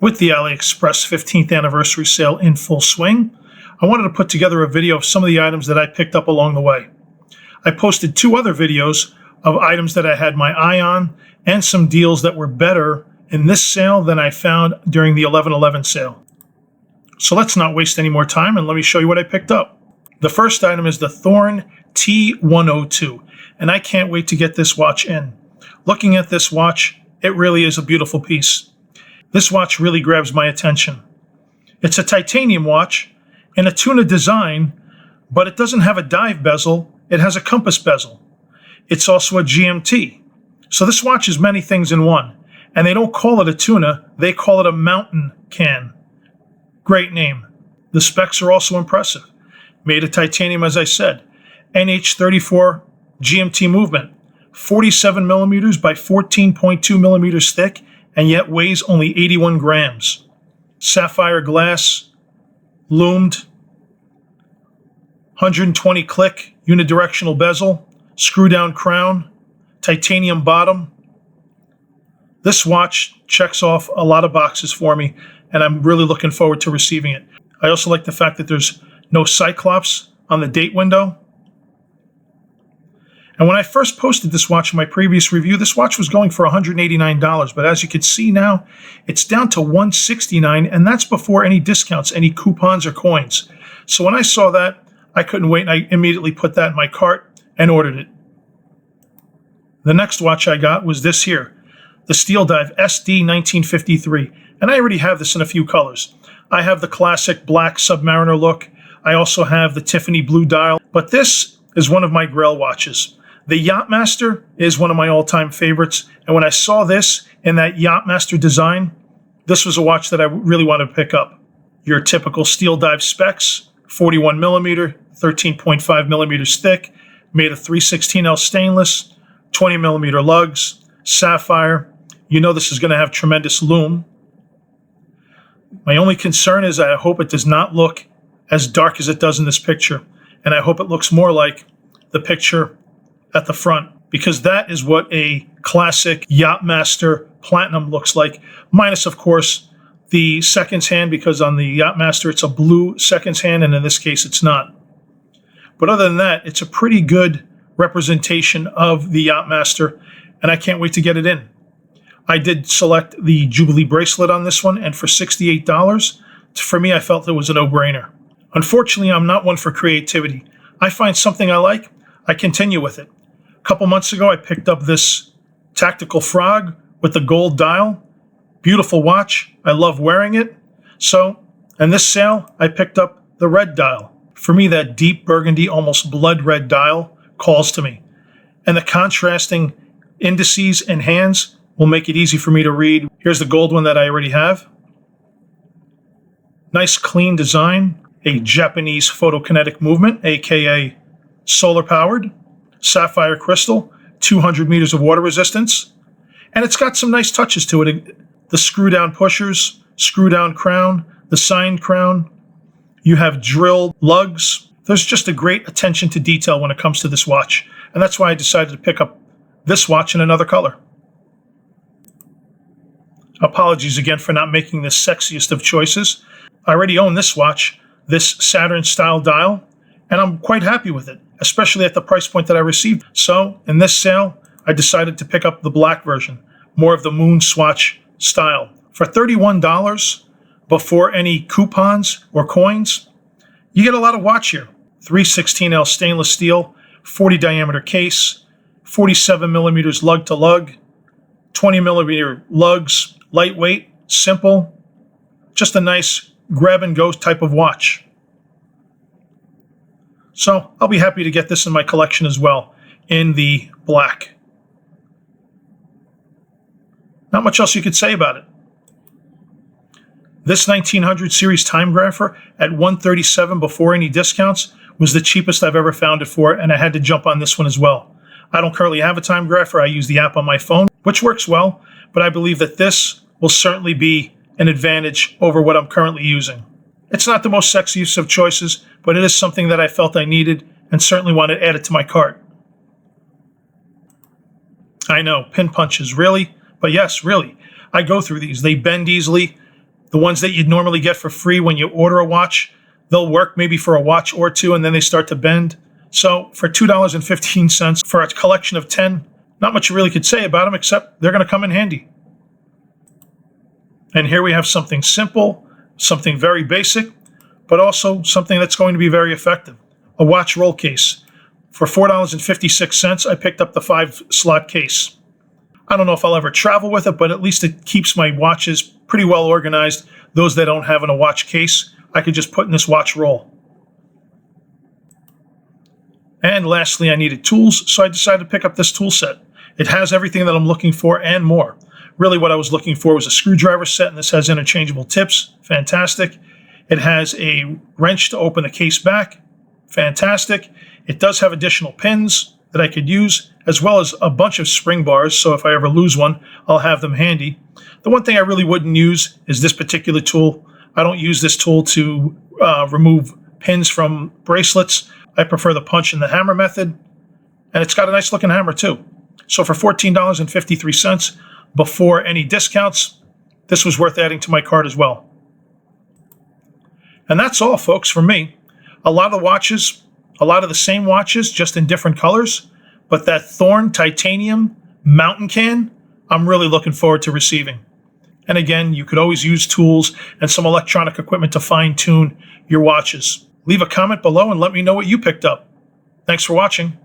With the AliExpress 15th anniversary sale in full swing, I wanted to put together a video of some of the items that I picked up along the way. I posted 2 other videos of items that I had my eye on and some deals that were better in this sale than I found during the 11/11 sale. So let's not waste any more time and let me show you what I picked up. The first item is the Thorn T102, and I can't wait to get this watch in. Looking at this watch, it really is a beautiful piece. This watch really grabs my attention. It's a titanium watch in a tuna design, but it doesn't have a dive bezel, it has a compass bezel. It's also a GMT. So this watch is many things in one. And they don't call it a tuna, they call it a mountain can. Great name. The specs are also impressive. Made of titanium, as I said. NH34 GMT movement. 47 millimeters by 14.2 millimeters thick, and yet weighs only 81 grams. Sapphire glass, loomed, 120 click, unidirectional bezel, screw down crown, titanium bottom. This watch checks off a lot of boxes for me, and I'm really looking forward to receiving it. I also like the fact that there's no cyclops on the date window. And when I first posted this watch in my previous review, this watch was going for $189, but as you can see now, it's down to $169, and that's before any discounts, any coupons or coins. So when I saw that, I couldn't wait, and I immediately put that in my cart and ordered it. The next watch I got was this here, the Steeldive SD 1953, and I already have this in a few colors. I have the classic black Submariner look. I also have the Tiffany blue dial, but this is one of my grail watches. The Yachtmaster is one of my all-time favorites, and when I saw this in that Yachtmaster design, this was a watch that I really wanted to pick up. Your typical Steeldive specs, 41 millimeter, 13.5 millimeters thick, made of 316L stainless, 20 millimeter lugs, sapphire. You know this is going to have tremendous lume. My only concern is I hope it does not look as dark as it does in this picture, and I hope it looks more like the picture at the front, because that is what a classic Yachtmaster Platinum looks like, minus, of course, the seconds hand, because on the Yachtmaster it's a blue seconds hand, and in this case it's not. But other than that, it's a pretty good representation of the Yachtmaster, and I can't wait to get it in. I did select the Jubilee bracelet on this one, and for $68, for me, I felt it was a no-brainer. Unfortunately, I'm not one for creativity. I find something I like, I continue with it. A couple months ago, I picked up this Tactical Frog with the gold dial. Beautiful watch. I love wearing it. So, in this sale, I picked up the red dial. For me, that deep burgundy, almost blood red dial calls to me. And the contrasting indices and hands will make it easy for me to read. Here's the gold one that I already have. Nice clean design. A Japanese photokinetic movement, aka solar powered. Sapphire crystal, 200 meters of water resistance. And it's got some nice touches to it. The screw down pushers, screw down crown, the signed crown. You have drilled lugs. There's just a great attention to detail when it comes to this watch. And that's why I decided to pick up this watch in another color. Apologies again for not making the sexiest of choices. I already own this watch, this Saturn style dial, and I'm quite happy with it, especially at the price point that I received. So in this sale, I decided to pick up the black version, more of the moon swatch style. For $31, before any coupons or coins, you get a lot of watch here. 316L stainless steel, 40 diameter case, 47 millimeters lug to lug, 20 millimeter lugs, lightweight, simple, just a nice grab and go type of watch. So I'll be happy to get this in my collection as well, in the black. Not much else you could say about it. This 1900 series Timegrapher at $137 before any discounts was the cheapest I've ever found it for, and I had to jump on this one as well. I don't currently have a Timegrapher. I use the app on my phone, which works well, but I believe that this will certainly be an advantage over what I'm currently using. It's not the most sexiest of choices, but it is something that I felt I needed and certainly want to add it to my cart. I know, pin punches, really? But yes, really. I go through these. They bend easily. The ones that you'd normally get for free when you order a watch, they'll work maybe for a watch or two and then they start to bend. So for $2.15 for a collection of 10, not much you really could say about them except they're going to come in handy. And here we have something simple, something very basic, but also something that's going to be very effective. A watch roll case. For $4.56, I picked up the 5-slot case. I don't know if I'll ever travel with it, but at least it keeps my watches pretty well organized. Those that don't have in a watch case, I could just put in this watch roll. And lastly, I needed tools, so I decided to pick up this tool set. It has everything that I'm looking for and more. Really what I was looking for was a screwdriver set, and this has interchangeable tips. Fantastic. It has a wrench to open the case back. Fantastic. It does have additional pins that I could use, as well as a bunch of spring bars, so if I ever lose one, I'll have them handy. The one thing I really wouldn't use is this particular tool. I don't use this tool to remove pins from bracelets. I prefer the punch and the hammer method, and it's got a nice looking hammer too. So for $14.53, before any discounts, this was worth adding to my cart as well. And that's all, folks, from me. A lot of the same watches, just in different colors, but that Thorn titanium mountain can, I'm really looking forward to receiving. And again, you could always use tools and some electronic equipment to fine-tune your watches. Leave a comment below and let me know what you picked up. Thanks for watching.